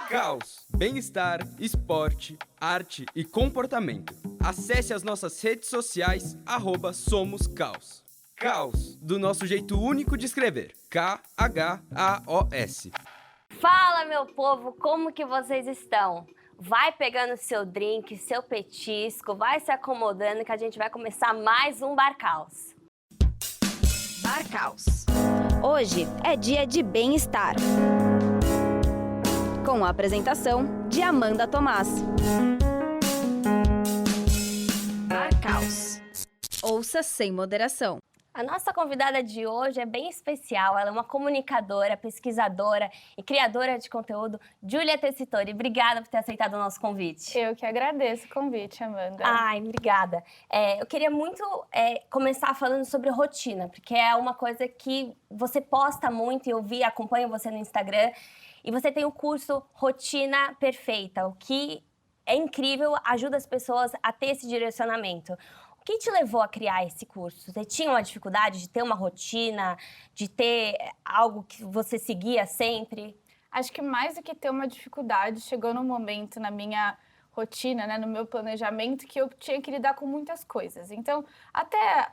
Caos, bem-estar, esporte, arte e comportamento. Acesse as nossas redes sociais, @SomosCaos. Caos, do nosso jeito único de escrever, K-H-A-O-S. Fala, meu povo, como que vocês estão? Vai pegando seu drink, seu petisco, vai se acomodando que a gente vai começar mais um Bar Caos. Bar Caos. Hoje é dia de bem-estar. Com a apresentação de Amanda Tomás. Bar Caos. Ouça sem moderação. A nossa convidada de hoje é bem especial. Ela é uma comunicadora, pesquisadora e criadora de conteúdo, Júlia Tessitori. Obrigada por ter aceitado o nosso convite. Eu que agradeço o convite, Amanda. Ai, obrigada. Eu queria muito começar falando sobre rotina, porque é uma coisa que você posta muito e eu acompanho você no Instagram. E você tem o curso Rotina Perfeita, o que é incrível, ajuda as pessoas a ter esse direcionamento. O que te levou a criar esse curso? Você tinha uma dificuldade de ter uma rotina, de ter algo que você seguia sempre? Acho que mais do que ter uma dificuldade, chegou num momento na minha rotina, né, no meu planejamento, que eu tinha que lidar com muitas coisas. Então, até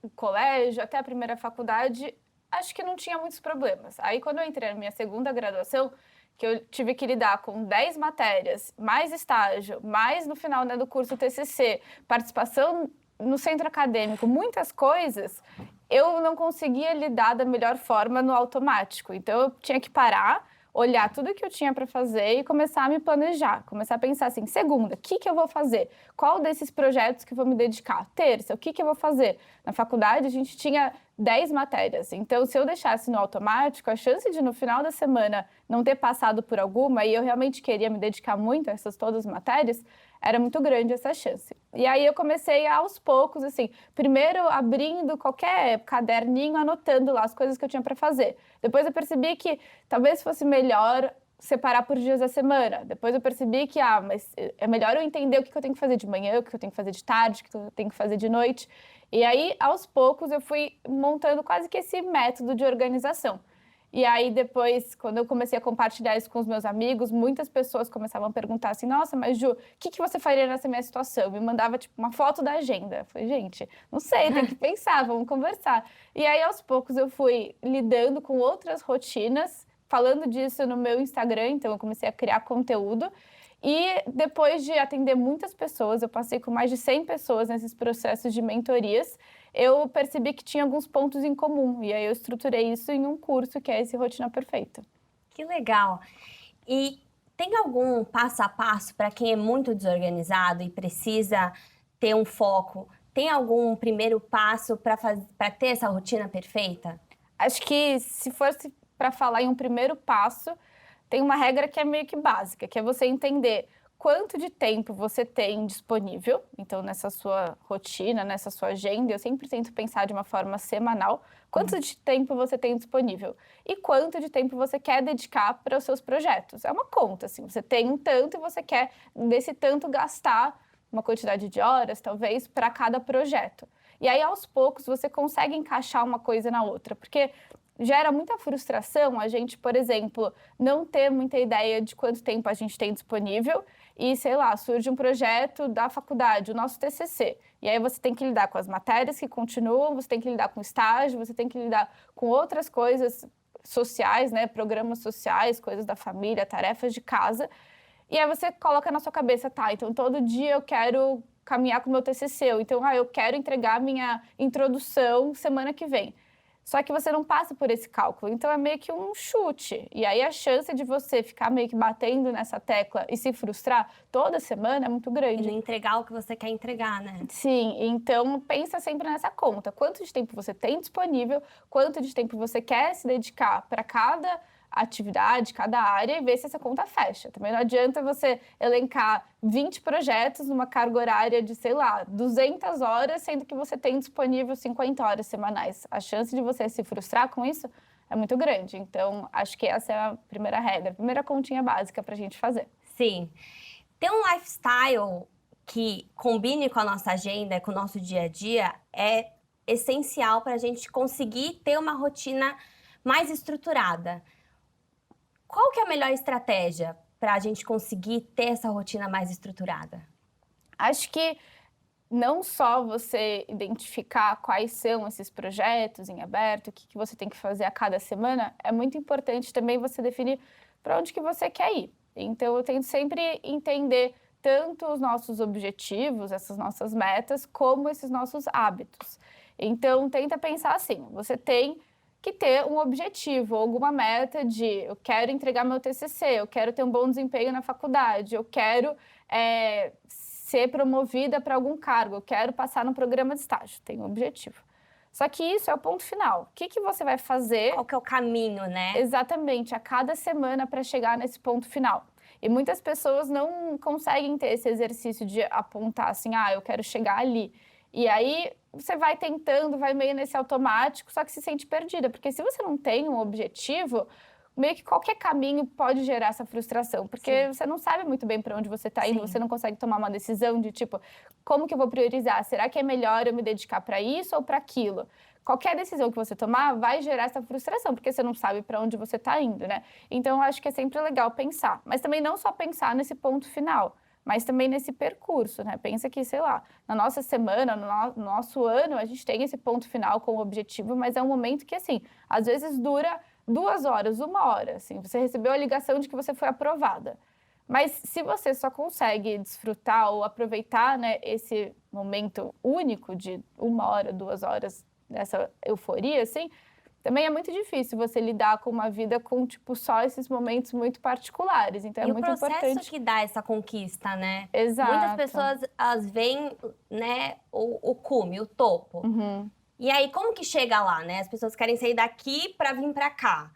o colégio, até a primeira faculdade, acho que não tinha muitos problemas. Aí, quando eu entrei na minha segunda graduação, que eu tive que lidar com 10 matérias, mais estágio, mais no final, né, do curso TCC, participação no centro acadêmico, muitas coisas, eu não conseguia lidar da melhor forma no automático. Então, eu tinha que parar, olhar tudo que eu tinha para fazer e começar a me planejar, começar a pensar assim, segunda, o que eu vou fazer? Qual desses projetos que eu vou me dedicar? Terça, o que eu vou fazer? Na faculdade, a gente tinha 10 matérias. Então, se eu deixasse no automático, a chance de no final da semana não ter passado por alguma e eu realmente queria me dedicar muito a essas todas as matérias, era muito grande essa chance. E aí eu comecei aos poucos, assim, primeiro abrindo qualquer caderninho, anotando lá as coisas que eu tinha para fazer. Depois eu percebi que talvez fosse melhor separar por dias da semana. Depois eu percebi que, mas é melhor eu entender o que eu tenho que fazer de manhã, o que eu tenho que fazer de tarde, o que eu tenho que fazer de noite. E aí, aos poucos, eu fui montando quase que esse método de organização. E aí, depois, quando eu comecei a compartilhar isso com os meus amigos, muitas pessoas começavam a perguntar assim, nossa, mas Ju, o que você faria nessa minha situação? Me mandava, tipo, uma foto da agenda. Eu falei, gente, não sei, tem que pensar, vamos conversar. E aí, aos poucos, eu fui lidando com outras rotinas, falando disso no meu Instagram, então eu comecei a criar conteúdo. E depois de atender muitas pessoas, eu passei com mais de 100 pessoas nesses processos de mentorias, eu percebi que tinha alguns pontos em comum. E aí eu estruturei isso em um curso, que é esse Rotina Perfeita. Que legal! E tem algum passo a passo para quem é muito desorganizado e precisa ter um foco? Tem algum primeiro passo para ter essa rotina perfeita? Acho que se fosse para falar em um primeiro passo, tem uma regra que é meio que básica, que é você entender quanto de tempo você tem disponível. Então, nessa sua rotina, nessa sua agenda, eu sempre tento pensar de uma forma semanal, quanto de tempo você tem disponível e quanto de tempo você quer dedicar para os seus projetos. É uma conta, assim, você tem um tanto e você quer, desse tanto, gastar uma quantidade de horas, talvez, para cada projeto. E aí, aos poucos, você consegue encaixar uma coisa na outra, porque gera muita frustração a gente, por exemplo, não ter muita ideia de quanto tempo a gente tem disponível e, sei lá, surge um projeto da faculdade, o nosso TCC. E aí você tem que lidar com as matérias que continuam, você tem que lidar com estágio, você tem que lidar com outras coisas sociais, né, programas sociais, coisas da família, tarefas de casa. E aí você coloca na sua cabeça, tá, então todo dia eu quero caminhar com o meu TCC, ou então, eu quero entregar minha introdução semana que vem. Só que você não passa por esse cálculo, então é meio que um chute. E aí a chance de você ficar meio que batendo nessa tecla e se frustrar toda semana é muito grande. E não entregar o que você quer entregar, né? Sim, então pensa sempre nessa conta. Quanto de tempo você tem disponível, quanto de tempo você quer se dedicar para cada atividade, cada área e ver se essa conta fecha. Também não adianta você elencar 20 projetos numa carga horária de, sei lá, 200 horas, sendo que você tem disponível 50 horas semanais. A chance de você se frustrar com isso é muito grande. Então, acho que essa é a primeira regra, a primeira continha básica para a gente fazer. Sim. Ter um lifestyle que combine com a nossa agenda, com o nosso dia a dia, é essencial para a gente conseguir ter uma rotina mais estruturada. Qual Qual que é a melhor estratégia para a gente conseguir ter essa rotina mais estruturada? Acho que não só você identificar quais são esses projetos em aberto, o que você tem que fazer a cada semana, é muito importante também você definir para onde que você quer ir. Então, eu tento sempre entender tanto os nossos objetivos, essas nossas metas, como esses nossos hábitos. Então, tenta pensar assim, você tem que ter um objetivo, alguma meta de eu quero entregar meu TCC, eu quero ter um bom desempenho na faculdade, eu quero ser promovida para algum cargo, eu quero passar no programa de estágio, tem um objetivo. Só que isso é o ponto final. O que você vai fazer? Qual que é o caminho, né? Exatamente, a cada semana para chegar nesse ponto final. E muitas pessoas não conseguem ter esse exercício de apontar assim, eu quero chegar ali. E aí você vai tentando, vai meio nesse automático, só que se sente perdida, porque se você não tem um objetivo, meio que qualquer caminho pode gerar essa frustração, porque você não sabe muito bem para onde você está indo, você não consegue tomar uma decisão de tipo, como que eu vou priorizar? Será que é melhor eu me dedicar para isso ou para aquilo? Qualquer decisão que você tomar vai gerar essa frustração, porque você não sabe para onde você está indo, né? Então, eu acho que é sempre legal pensar, mas também não só pensar nesse ponto final, mas também nesse percurso, né? Pensa que, sei lá, na nossa semana, no nosso ano, a gente tem esse ponto final como objetivo, mas é um momento que, assim, às vezes dura 2 horas, 1 hora, assim, você recebeu a ligação de que você foi aprovada. Mas se você só consegue desfrutar ou aproveitar, né, esse momento único de 1 hora, 2 horas dessa euforia, assim, também é muito difícil você lidar com uma vida com, tipo, só esses momentos muito particulares. Então, é muito importante. E o processo que dá essa conquista, né? Exato. Muitas pessoas, elas veem, né, o cume, o topo. E aí, como que chega lá, né? As pessoas querem sair daqui para vir para cá.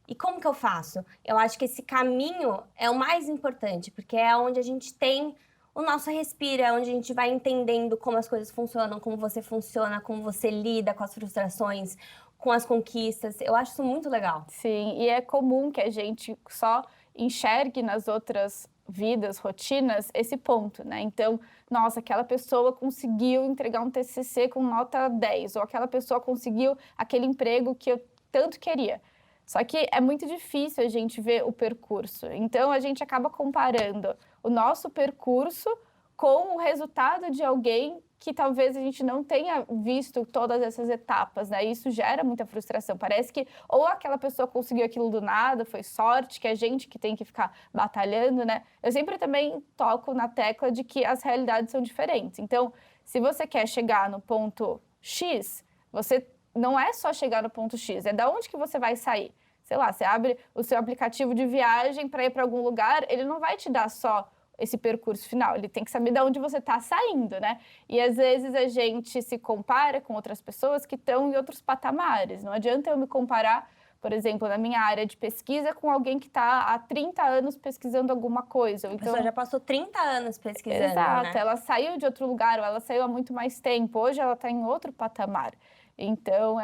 E como que eu faço? Eu acho que esse caminho é o mais importante, porque é onde a gente tem o nosso respiro, é onde a gente vai entendendo como as coisas funcionam, como você funciona, como você lida com as frustrações, com as conquistas. Eu acho isso muito legal. Sim, e é comum que a gente só enxergue nas outras vidas, rotinas, esse ponto, né? Então, nossa, aquela pessoa conseguiu entregar um TCC com nota 10, ou aquela pessoa conseguiu aquele emprego que eu tanto queria. Só que é muito difícil a gente ver o percurso. Então, a gente acaba comparando o nosso percurso com o resultado de alguém que talvez a gente não tenha visto todas essas etapas, né? Isso gera muita frustração. Parece que ou aquela pessoa conseguiu aquilo do nada, foi sorte, que é a gente que tem que ficar batalhando, né? Eu sempre também toco na tecla de que as realidades são diferentes. Então, se você quer chegar no ponto X, você não é só chegar no ponto X, é da onde que você vai sair. Sei lá, você abre o seu aplicativo de viagem para ir para algum lugar, ele não vai te dar só esse percurso final, ele tem que saber de onde você está saindo, né? E às vezes a gente se compara com outras pessoas que estão em outros patamares. Não adianta eu me comparar, por exemplo, na minha área de pesquisa com alguém que está há 30 anos pesquisando alguma coisa. A pessoa já passou 30 anos pesquisando, exato, né? Ela saiu de outro lugar ou ela saiu há muito mais tempo. Hoje ela está em outro patamar. Então,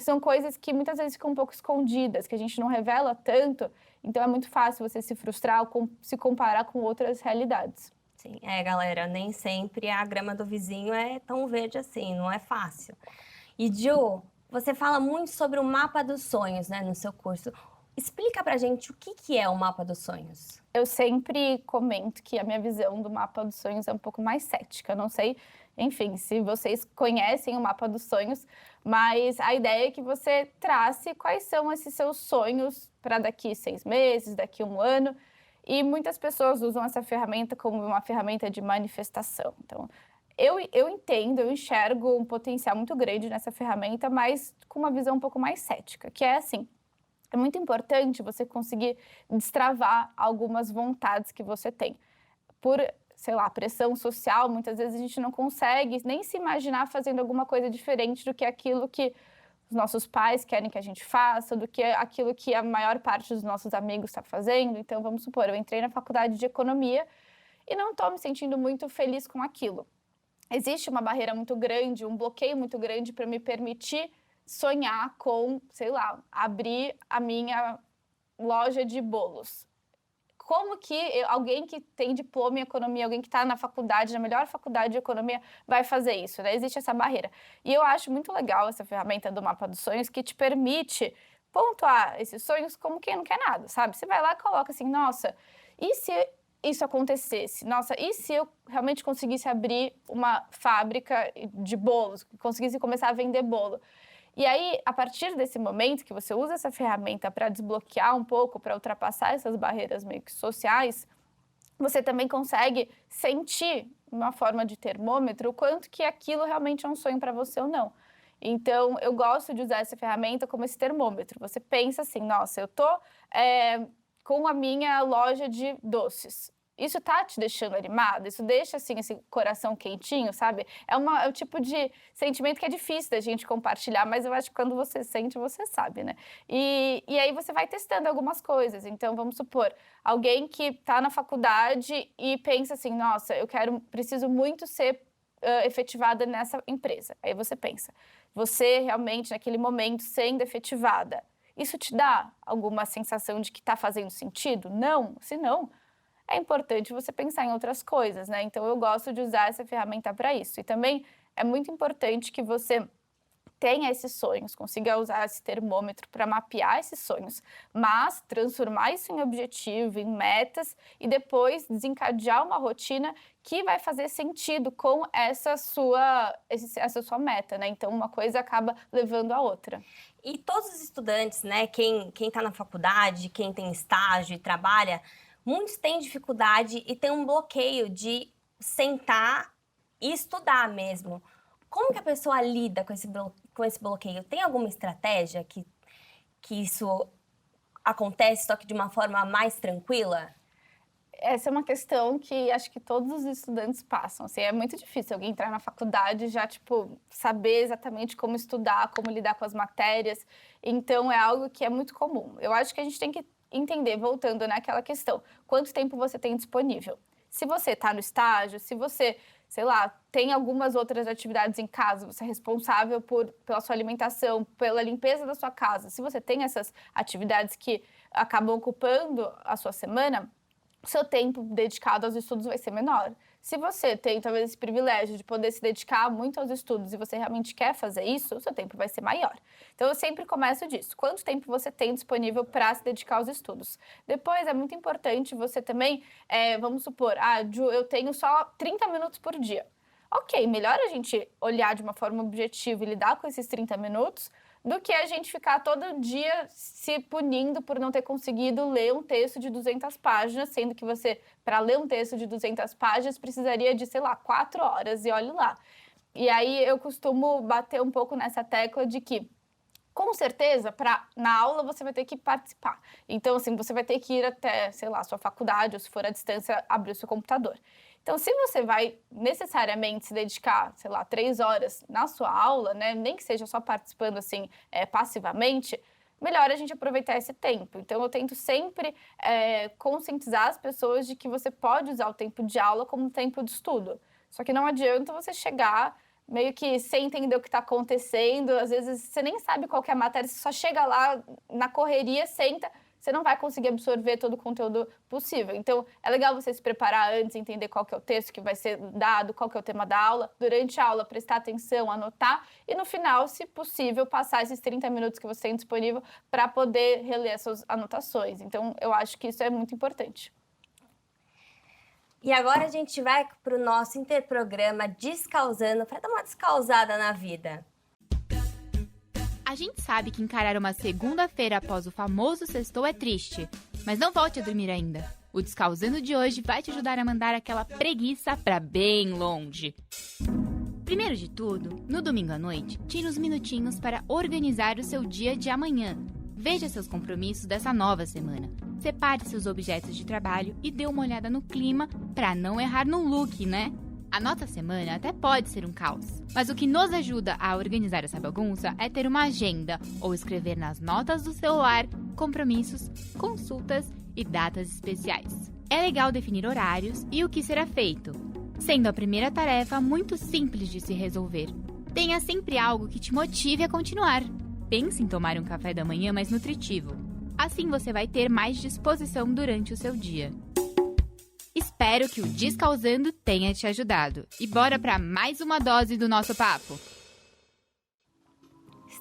são coisas que muitas vezes ficam um pouco escondidas, que a gente não revela tanto. Então, é muito fácil você se frustrar ou se comparar com outras realidades. Sim, galera, nem sempre a grama do vizinho é tão verde assim, não é fácil. E, Ju, você fala muito sobre o mapa dos sonhos, né, no seu curso. Explica pra gente o que é o mapa dos sonhos. Eu sempre comento que a minha visão do mapa dos sonhos é um pouco mais cética. Eu não sei, enfim, se vocês conhecem o mapa dos sonhos, mas a ideia é que você trace quais são esses seus sonhos para daqui 6 meses, daqui 1 ano. E muitas pessoas usam essa ferramenta como uma ferramenta de manifestação. Então, eu entendo, eu enxergo um potencial muito grande nessa ferramenta, mas com uma visão um pouco mais cética, que é assim, é muito importante você conseguir destravar algumas vontades que você tem. Por, sei lá, pressão social, muitas vezes a gente não consegue nem se imaginar fazendo alguma coisa diferente do que aquilo que os nossos pais querem que a gente faça, do que aquilo que a maior parte dos nossos amigos está fazendo. Então, vamos supor, eu entrei na faculdade de economia e não estou me sentindo muito feliz com aquilo. Existe uma barreira muito grande, um bloqueio muito grande para me permitir sonhar com, sei lá, abrir a minha loja de bolos. Como que alguém que tem diploma em economia, alguém que está na faculdade, na melhor faculdade de economia, vai fazer isso, né? Existe essa barreira. E eu acho muito legal essa ferramenta do Mapa dos Sonhos, que te permite pontuar esses sonhos como quem não quer nada, sabe? Você vai lá e coloca assim, nossa, e se isso acontecesse? Nossa, e se eu realmente conseguisse abrir uma fábrica de bolos, conseguisse começar a vender bolo? E aí, a partir desse momento que você usa essa ferramenta para desbloquear um pouco, para ultrapassar essas barreiras meio que sociais, você também consegue sentir, uma forma de termômetro, o quanto que aquilo realmente é um sonho para você ou não. Então, eu gosto de usar essa ferramenta como esse termômetro. Você pensa assim, nossa, eu tô com a minha loja de doces. Isso tá te deixando animada? Isso deixa, assim, esse coração quentinho, sabe? É o tipo de sentimento que é difícil da gente compartilhar, mas eu acho que quando você sente, você sabe, né? E aí você vai testando algumas coisas. Então, vamos supor, alguém que tá na faculdade e pensa assim, nossa, preciso muito ser efetivada nessa empresa. Aí você pensa, você realmente, naquele momento, sendo efetivada, isso te dá alguma sensação de que tá fazendo sentido? Não? Se não, é importante você pensar em outras coisas, né? Então, eu gosto de usar essa ferramenta para isso. E também é muito importante que você tenha esses sonhos, consiga usar esse termômetro para mapear esses sonhos, mas transformar isso em objetivo, em metas e depois desencadear uma rotina que vai fazer sentido com essa sua meta, né? Então, uma coisa acaba levando a outra. E todos os estudantes, né, quem está na faculdade, quem tem estágio e trabalha, muitos têm dificuldade e tem um bloqueio de sentar e estudar mesmo. Como que a pessoa lida com esse bloqueio? Tem alguma estratégia que isso acontece, só que de uma forma mais tranquila? Essa é uma questão que acho que todos os estudantes passam. Assim, é muito difícil alguém entrar na faculdade e já, saber exatamente como estudar, como lidar com as matérias. Então, é algo que é muito comum. Eu acho que a gente tem que entender, voltando naquela questão, quanto tempo você tem disponível. Se você está no estágio, se você, sei lá, tem algumas outras atividades em casa, você é responsável pela sua alimentação, pela limpeza da sua casa, se você tem essas atividades que acabam ocupando a sua semana, o seu tempo dedicado aos estudos vai ser menor. Se você tem, talvez, esse privilégio de poder se dedicar muito aos estudos e você realmente quer fazer isso, o seu tempo vai ser maior. Então, eu sempre começo disso. Quanto tempo você tem disponível para se dedicar aos estudos? Depois, é muito importante você também, vamos supor, Ju, eu tenho só 30 minutos por dia. Ok, melhor a gente olhar de uma forma objetiva e lidar com esses 30 minutos do que a gente ficar todo dia se punindo por não ter conseguido ler um texto de 200 páginas, sendo que você, para ler um texto de 200 páginas, precisaria de, 4 horas, e olhe lá. E aí eu costumo bater um pouco nessa tecla de que, com certeza, na aula você vai ter que participar. Então, assim, você vai ter que ir até, sua faculdade, ou se for à distância, abrir o seu computador. Então, se você vai necessariamente se dedicar, 3 horas na sua aula, né, nem que seja só participando assim, passivamente, melhor a gente aproveitar esse tempo. Então, eu tento sempre conscientizar as pessoas de que você pode usar o tempo de aula como tempo de estudo. Só que não adianta você chegar meio que sem entender o que está acontecendo, às vezes você nem sabe qual que é a matéria, você só chega lá na correria, senta, você não vai conseguir absorver todo o conteúdo possível. Então, é legal você se preparar antes, entender qual que é o texto que vai ser dado, qual que é o tema da aula. Durante a aula, prestar atenção, anotar. E no final, se possível, passar esses 30 minutos que você tem disponível para poder reler as suas anotações. Então, eu acho que isso é muito importante. E agora a gente vai para o nosso interprograma Descausando, para dar uma descausada na vida. A gente sabe que encarar uma segunda-feira após o famoso sextou é triste, mas não volte a dormir ainda. O Descausando de hoje vai te ajudar a mandar aquela preguiça pra bem longe. Primeiro de tudo, no domingo à noite, tire uns minutinhos para organizar o seu dia de amanhã. Veja seus compromissos dessa nova semana. Separe seus objetos de trabalho e dê uma olhada no clima para não errar no look, né? A nossa semana até pode ser um caos, mas o que nos ajuda a organizar essa bagunça é ter uma agenda ou escrever nas notas do celular compromissos, consultas e datas especiais. É legal definir horários e o que será feito, sendo a primeira tarefa muito simples de se resolver. Tenha sempre algo que te motive a continuar. Pense em tomar um café da manhã mais nutritivo. Assim você vai ter mais disposição durante o seu dia. Espero que o Descausando tenha te ajudado. E bora para mais uma dose do nosso papo.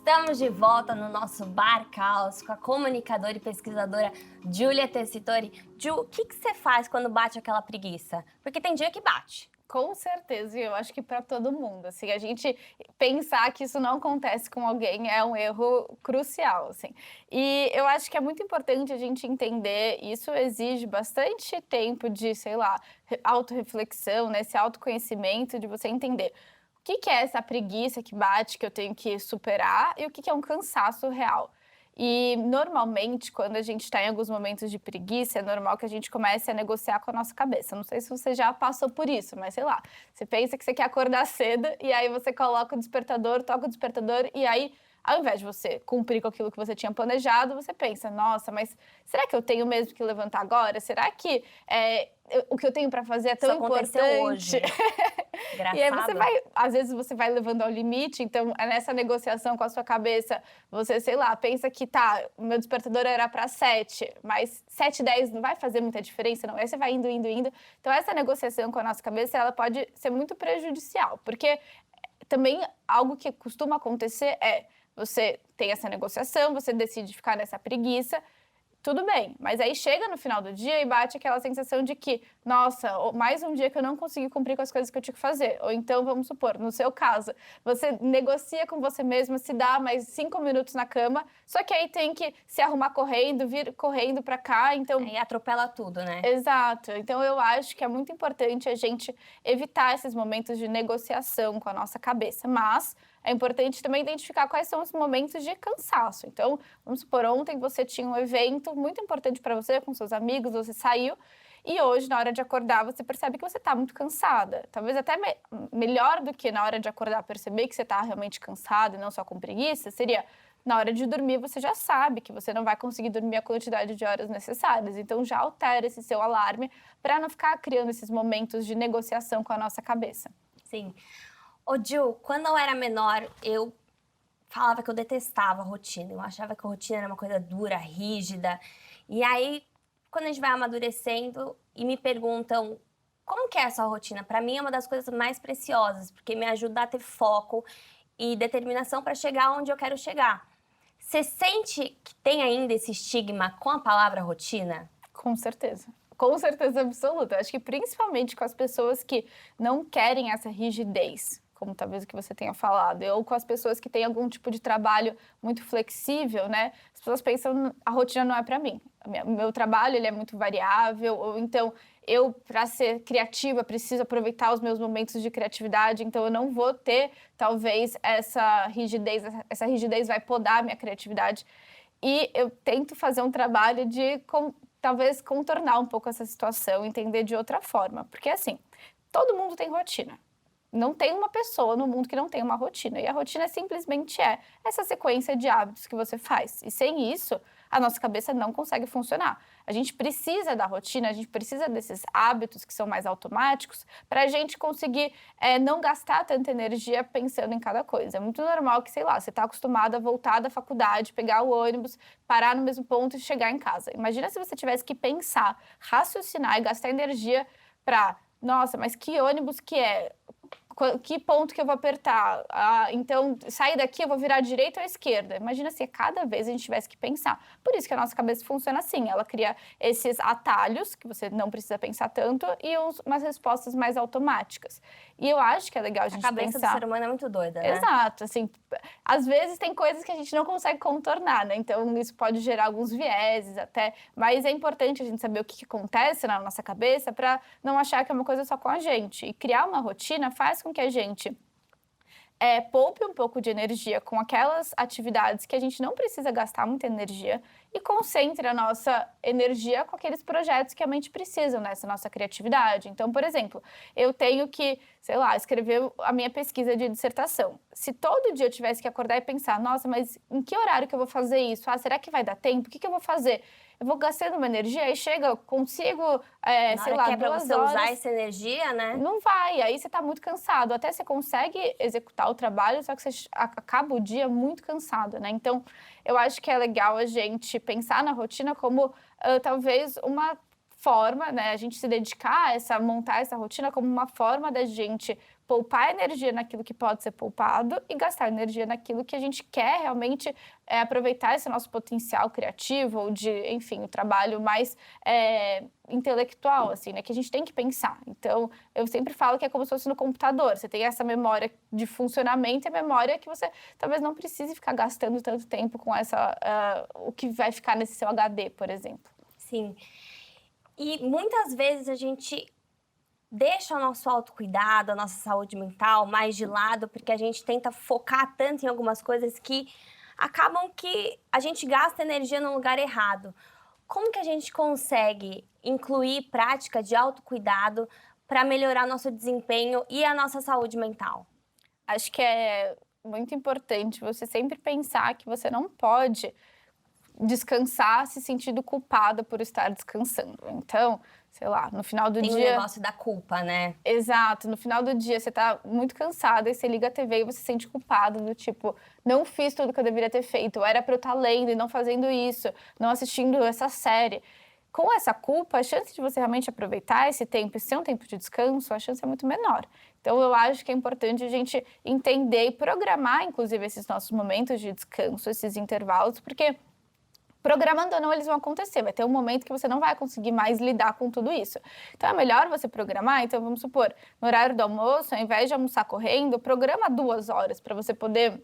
Estamos de volta no nosso Bar Caos com a comunicadora e pesquisadora Giulia Tessitori. Ju, o que você faz quando bate aquela preguiça? Porque tem dia que bate. Com certeza, e eu acho que para todo mundo, assim, a gente pensar que isso não acontece com alguém é um erro crucial, assim. E eu acho que é muito importante a gente entender, isso exige bastante tempo de, sei lá, autorreflexão, né, esse autoconhecimento, de você entender o que é essa preguiça que bate, que eu tenho que superar, e o que é um cansaço real. E, normalmente, quando a gente está em alguns momentos de preguiça, é normal que a gente comece a negociar com a nossa cabeça. Não sei se você já passou por isso, mas sei lá. Você pensa que você quer acordar cedo e aí você coloca o despertador, toca o despertador e aí, ao invés de você cumprir com aquilo que você tinha planejado, você pensa, nossa, mas será que eu tenho mesmo que levantar agora? Será que o que eu tenho para fazer é tão importante? Hoje. E aí você vai, às vezes você vai levando ao limite, então nessa negociação com a sua cabeça, você, sei lá, pensa que o meu despertador era para 7, mas 7h10 não vai fazer muita diferença, não. Aí você vai indo. Então essa negociação com a nossa cabeça, ela pode ser muito prejudicial, porque também algo que costuma acontecer você tem essa negociação, você decide ficar nessa preguiça, tudo bem, mas aí chega no final do dia e bate aquela sensação de que, nossa, mais um dia que eu não consegui cumprir com as coisas que eu tinha que fazer. Ou então, vamos supor, no seu caso, você negocia com você mesma, se dá mais 5 minutos na cama, só que aí tem que se arrumar correndo, vir correndo pra cá, então... E atropela tudo, né? Exato. Então, eu acho que é muito importante a gente evitar esses momentos de negociação com a nossa cabeça, mas... é importante também identificar quais são os momentos de cansaço. Então, vamos supor, ontem você tinha um evento muito importante para você, com seus amigos, você saiu, e hoje, na hora de acordar, você percebe que você está muito cansada. Talvez até melhor do que na hora de acordar perceber que você está realmente cansada e não só com preguiça, seria na hora de dormir você já sabe que você não vai conseguir dormir a quantidade de horas necessárias. Então, já altera esse seu alarme para não ficar criando esses momentos de negociação com a nossa cabeça. Sim. Ô, Ju, quando eu era menor, eu falava que eu detestava a rotina. Eu achava que a rotina era uma coisa dura, rígida. E aí, quando a gente vai amadurecendo e me perguntam como que é a sua rotina, para mim é uma das coisas mais preciosas, porque me ajuda a ter foco e determinação para chegar onde eu quero chegar. Você sente que tem ainda esse estigma com a palavra rotina? Com certeza. Com certeza absoluta. Acho que principalmente com as pessoas que não querem essa rigidez, como talvez o que você tenha falado, ou com as pessoas que têm algum tipo de trabalho muito flexível, né? As pessoas pensam, a rotina não é para mim. O meu trabalho, ele é muito variável, ou então eu, para ser criativa, preciso aproveitar os meus momentos de criatividade, então eu não vou ter, talvez, essa rigidez vai podar a minha criatividade. E eu tento fazer um trabalho de, talvez, contornar um pouco essa situação, entender de outra forma. Porque, assim, todo mundo tem rotina. Não tem uma pessoa no mundo que não tem uma rotina. E a rotina simplesmente é essa sequência de hábitos que você faz. E sem isso, a nossa cabeça não consegue funcionar. A gente precisa da rotina, a gente precisa desses hábitos que são mais automáticos para a gente conseguir não gastar tanta energia pensando em cada coisa. É muito normal que, sei lá, você está acostumado a voltar da faculdade, pegar o ônibus, parar no mesmo ponto e chegar em casa. Imagina se você tivesse que pensar, raciocinar e gastar energia para, nossa, mas que ônibus que é? Que ponto que eu vou apertar? Então, sair daqui, eu vou virar à direita ou à esquerda? Imagina se cada vez a gente tivesse que pensar. Por isso que a nossa cabeça funciona assim. Ela cria esses atalhos, que você não precisa pensar tanto, e umas respostas mais automáticas. E eu acho que é legal a gente pensar... A cabeça do ser humano é muito doida, né? Exato. Assim, às vezes tem coisas que a gente não consegue contornar, né? Então, isso pode gerar alguns vieses até. Mas é importante a gente saber o que acontece na nossa cabeça para não achar que é uma coisa só com a gente. E criar uma rotina faz com que a gente poupe um pouco de energia com aquelas atividades que a gente não precisa gastar muita energia e concentre a nossa energia com aqueles projetos que a mente precisa, nessa nossa criatividade. Então, por exemplo, eu tenho que, sei lá, escrever a minha pesquisa de dissertação. Se todo dia eu tivesse que acordar e pensar, nossa, mas em que horário que eu vou fazer isso? Será que vai dar tempo? O que eu vou fazer? Eu vou gastando uma energia, aí chega, eu consigo, sei lá, 2 horas. que é pra você usar essa energia, né? Não vai, aí você tá muito cansado. Até você consegue executar o trabalho, só que você acaba o dia muito cansado, né? Então, eu acho que é legal a gente pensar na rotina como talvez uma forma, né, a gente se dedicar a montar essa rotina como uma forma da gente poupar energia naquilo que pode ser poupado e gastar energia naquilo que a gente quer realmente aproveitar esse nosso potencial criativo ou de, enfim, o trabalho mais intelectual, assim, né, que a gente tem que pensar. Então, eu sempre falo que é como se fosse no computador. Você tem essa memória de funcionamento e a memória que você talvez não precise ficar gastando tanto tempo com o que vai ficar nesse seu HD, por exemplo. Sim. E muitas vezes a gente deixa o nosso autocuidado, a nossa saúde mental mais de lado, porque a gente tenta focar tanto em algumas coisas que acabam que a gente gasta energia no lugar errado. Como que a gente consegue incluir prática de autocuidado para melhorar nosso desempenho e a nossa saúde mental? Acho que é muito importante você sempre pensar que você não pode descansar se sentindo culpada por estar descansando. Então, sei lá, no final do dia... Tem o negócio da culpa, né? Exato. No final do dia, você tá muito cansada e você liga a TV e você se sente culpada do tipo, não fiz tudo que eu deveria ter feito, era pra eu estar lendo e não fazendo isso, não assistindo essa série. Com essa culpa, a chance de você realmente aproveitar esse tempo e ser um tempo de descanso, a chance é muito menor. Então, eu acho que é importante a gente entender e programar, inclusive, esses nossos momentos de descanso, esses intervalos, porque programando ou não, eles vão acontecer. Vai ter um momento que você não vai conseguir mais lidar com tudo isso. Então, é melhor você programar. Então, vamos supor, no horário do almoço, ao invés de almoçar correndo, programa 2 horas para você poder,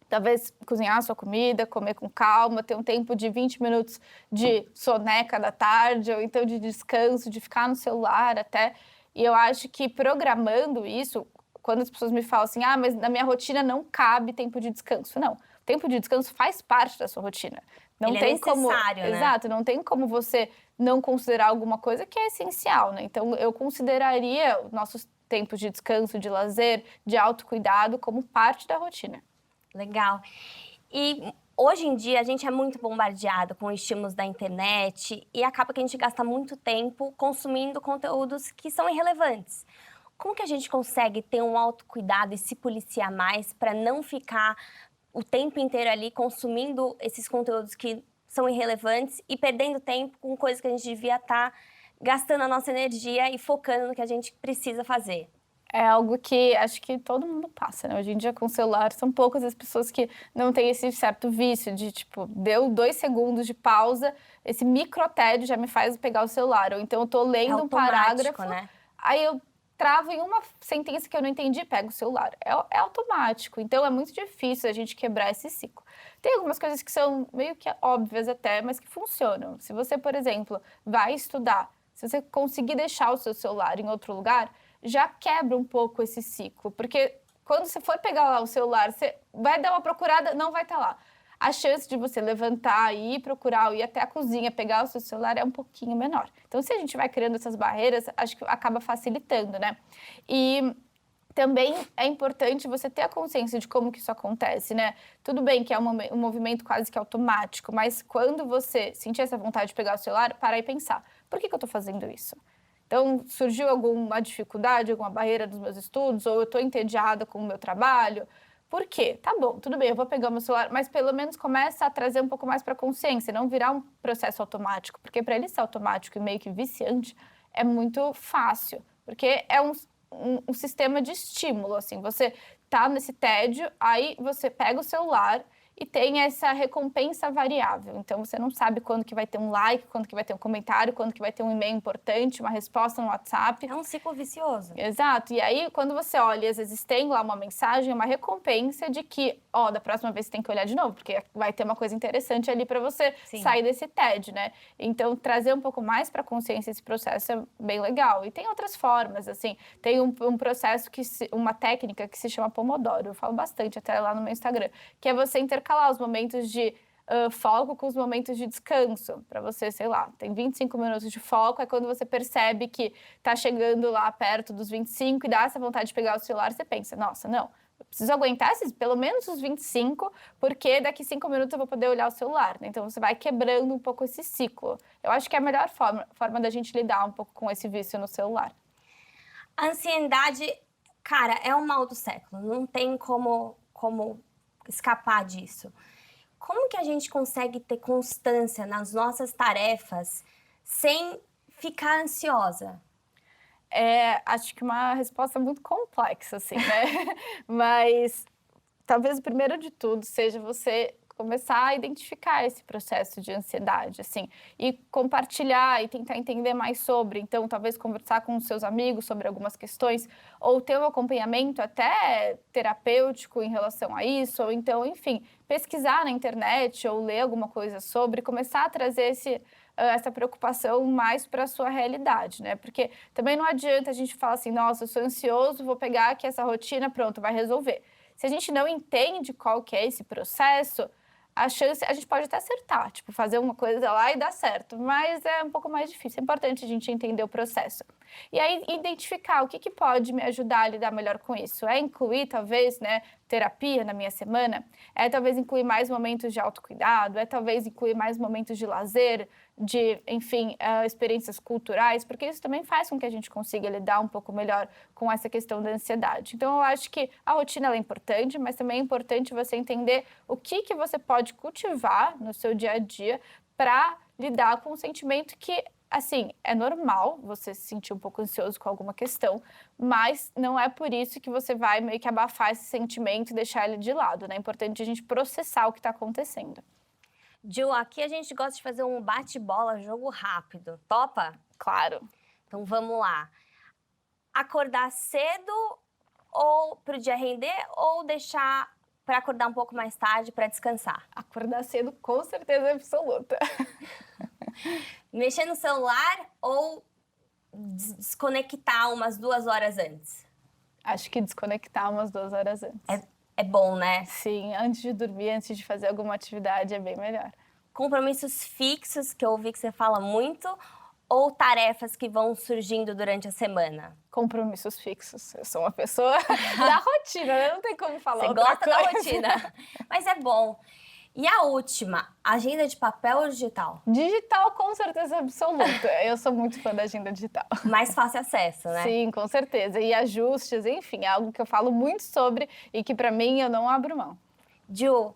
talvez, cozinhar a sua comida, comer com calma, ter um tempo de 20 minutos de soneca da tarde, ou então de descanso, de ficar no celular até. E eu acho que programando isso, quando as pessoas me falam assim, mas na minha rotina não cabe tempo de descanso. Não, o tempo de descanso faz parte da sua rotina. Não Ele tem é necessário, como, né? exato, não tem como você não considerar alguma coisa que é essencial, né? Então, eu consideraria os nossos tempos de descanso, de lazer, de autocuidado como parte da rotina. Legal. E hoje em dia a gente é muito bombardeado com estímulos da internet e acaba que a gente gasta muito tempo consumindo conteúdos que são irrelevantes. Como que a gente consegue ter um autocuidado e se policiar mais para não ficar o tempo inteiro ali consumindo esses conteúdos que são irrelevantes e perdendo tempo com coisas que a gente devia estar gastando a nossa energia e focando no que a gente precisa fazer? É algo que acho que todo mundo passa, né? Hoje em dia, com o celular, são poucas as pessoas que não têm esse certo vício de, tipo, deu 2 segundos de pausa, esse microtédio já me faz pegar o celular. Ou então eu tô lendo um parágrafo, né? aí eu travo em uma sentença que eu não entendi, pego o celular. É automático, então é muito difícil a gente quebrar esse ciclo. Tem algumas coisas que são meio que óbvias até, mas que funcionam. Se você, por exemplo, vai estudar, se você conseguir deixar o seu celular em outro lugar, já quebra um pouco esse ciclo, porque quando você for pegar lá o celular, você vai dar uma procurada, não vai estar lá. A chance de você levantar e ir procurar, ou ir até a cozinha, pegar o seu celular é um pouquinho menor. Então, se a gente vai criando essas barreiras, acho que acaba facilitando, né? E também é importante você ter a consciência de como que isso acontece, né? Tudo bem que é um movimento quase que automático, mas quando você sentir essa vontade de pegar o celular, parar e pensar, por que eu estou fazendo isso? Então, surgiu alguma dificuldade, alguma barreira dos meus estudos, ou eu estou entediada com o meu trabalho? Por quê? Tá bom, tudo bem, eu vou pegar o meu celular, mas pelo menos começa a trazer um pouco mais para a consciência, não virar um processo automático, porque para ele ser automático e meio que viciante, é muito fácil, porque é um sistema de estímulo, assim, você tá nesse tédio, aí você pega o celular e tem essa recompensa variável. Então, você não sabe quando que vai ter um like, quando que vai ter um comentário, quando que vai ter um e-mail importante, uma resposta no WhatsApp. É um ciclo vicioso. Exato. E aí, quando você olha, às vezes tem lá uma mensagem, uma recompensa de que, da próxima vez você tem que olhar de novo, porque vai ter uma coisa interessante ali para você sair desse tédio, né? Então, trazer um pouco mais para a consciência esse processo é bem legal. E tem outras formas, assim, tem um processo, uma técnica que se chama Pomodoro, eu falo bastante até lá no meu Instagram, que é você intercalar os momentos de foco com os momentos de descanso, para você, sei lá, tem 25 minutos de foco, é quando você percebe que tá chegando lá perto dos 25 e dá essa vontade de pegar o celular, você pensa, nossa, não, eu preciso aguentar pelo menos os 25, porque daqui 5 minutos eu vou poder olhar o celular, né? Então você vai quebrando um pouco esse ciclo. Eu acho que é a melhor forma da gente lidar um pouco com esse vício no celular. A ansiedade, cara, é um mal do século, não tem como escapar disso. Como que a gente consegue ter constância nas nossas tarefas sem ficar ansiosa? Acho que uma resposta muito complexa, assim, né? Mas talvez o primeiro de tudo seja você começar a identificar esse processo de ansiedade, assim, e compartilhar e tentar entender mais sobre. Então, talvez conversar com os seus amigos sobre algumas questões, ou ter um acompanhamento até terapêutico em relação a isso, ou então, enfim, pesquisar na internet ou ler alguma coisa sobre, começar a trazer essa preocupação mais para a sua realidade, né? Porque também não adianta a gente falar assim, nossa, eu sou ansioso, vou pegar aqui essa rotina, pronto, vai resolver. Se a gente não entende qual que é esse processo, a gente pode até acertar, tipo, fazer uma coisa lá e dar certo, mas é um pouco mais difícil. É importante a gente entender o processo. E aí, identificar o que pode me ajudar a lidar melhor com isso. É incluir, talvez, né, terapia na minha semana? É talvez incluir mais momentos de autocuidado? É talvez incluir mais momentos de lazer, de, enfim, experiências culturais? Porque isso também faz com que a gente consiga lidar um pouco melhor com essa questão da ansiedade. Então, eu acho que a rotina ela é importante, mas também é importante você entender o que você pode cultivar no seu dia a dia para lidar com um sentimento que, assim, é normal você se sentir um pouco ansioso com alguma questão, mas não é por isso que você vai meio que abafar esse sentimento e deixar ele de lado, né? É importante a gente processar o que está acontecendo. Ju, aqui a gente gosta de fazer um bate-bola, jogo rápido. Topa? Claro. Então vamos lá. Acordar cedo ou pro dia render ou deixar para acordar um pouco mais tarde para descansar? Acordar cedo, com certeza absoluta. Mexer no celular ou desconectar umas 2 horas antes? Acho que desconectar umas 2 horas antes. É bom, né? Sim, antes de dormir, antes de fazer alguma atividade, é bem melhor. Compromissos fixos, que eu ouvi que você fala muito, ou tarefas que vão surgindo durante a semana? Compromissos fixos. Eu sou uma pessoa da rotina, né? Não tem como falar Você outra gosta coisa. da rotina, mas é bom. E a última, agenda de papel ou digital? Digital, com certeza absoluta. Eu sou muito fã da agenda digital. Mais fácil acesso, né? Sim, com certeza. E ajustes, enfim, é algo que eu falo muito sobre e que, para mim, eu não abro mão. Ju,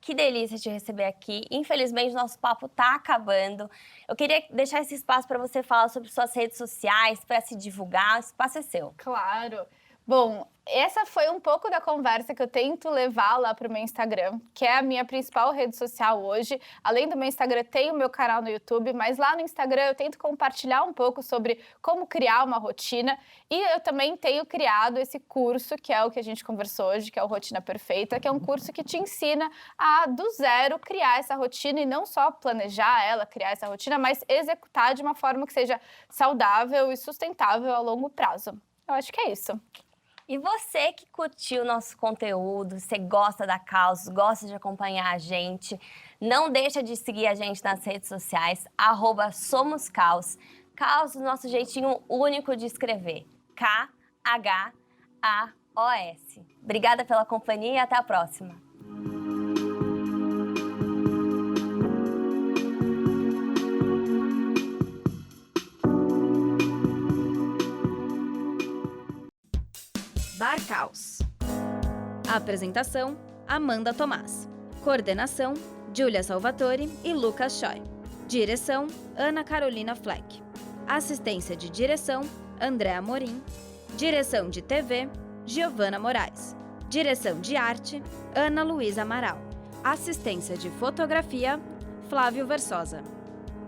que delícia te receber aqui. Infelizmente, nosso papo tá acabando. Eu queria deixar esse espaço para você falar sobre suas redes sociais, para se divulgar. O espaço é seu. Claro. Bom, essa foi um pouco da conversa que eu tento levar lá para o meu Instagram, que é a minha principal rede social hoje. Além do meu Instagram, tem o meu canal no YouTube, mas lá no Instagram eu tento compartilhar um pouco sobre como criar uma rotina. E eu também tenho criado esse curso, que é o que a gente conversou hoje, que é o Rotina Perfeita, que é um curso que te ensina a, do zero, criar essa rotina e não só planejar ela, criar essa rotina, mas executar de uma forma que seja saudável e sustentável a longo prazo. Eu acho que é isso. E você que curtiu o nosso conteúdo, você gosta da Caos, gosta de acompanhar a gente, não deixa de seguir a gente nas redes sociais, @SomosCaos. Caos, do nosso jeitinho único de escrever, KHAOS. Obrigada pela companhia e até a próxima. Bar Caos. Apresentação: Amanda Tomás. Coordenação: Júlia Salvatore e Lucas Choi. Direção: Ana Carolina Fleck. Assistência de direção: André Amorim. Direção de TV: Giovana Moraes. Direção de arte: Ana Luísa Amaral. Assistência de fotografia: Flávio Versosa.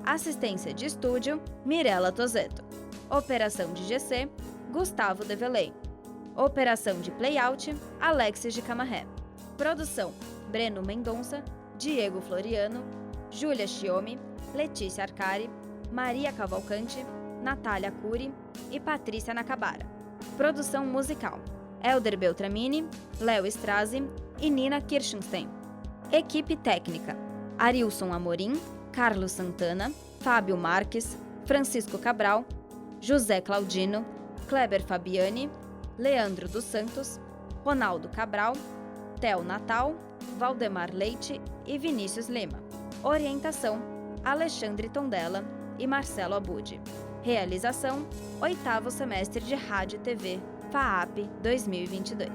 Assistência de estúdio: Mirella Tozeto. Operação de GC: Gustavo Develay. Operação de playout: Alexis de Camarré. Produção: Breno Mendonça, Diego Floriano, Júlia Chiomi, Letícia Arcari, Maria Cavalcante, Natália Cury e Patrícia Nakabara. Produção musical: Elder Beltramini, Léo Strazi e Nina Kirchenstein. Equipe técnica: Arilson Amorim, Carlos Santana, Fábio Marques, Francisco Cabral, José Claudino, Kleber Fabiani, Leandro dos Santos, Ronaldo Cabral, Theo Natal, Valdemar Leite e Vinícius Lima. Orientação: Alexandre Tondela e Marcelo Abud. Realização: 8º semestre de Rádio e TV, FAAP 2022.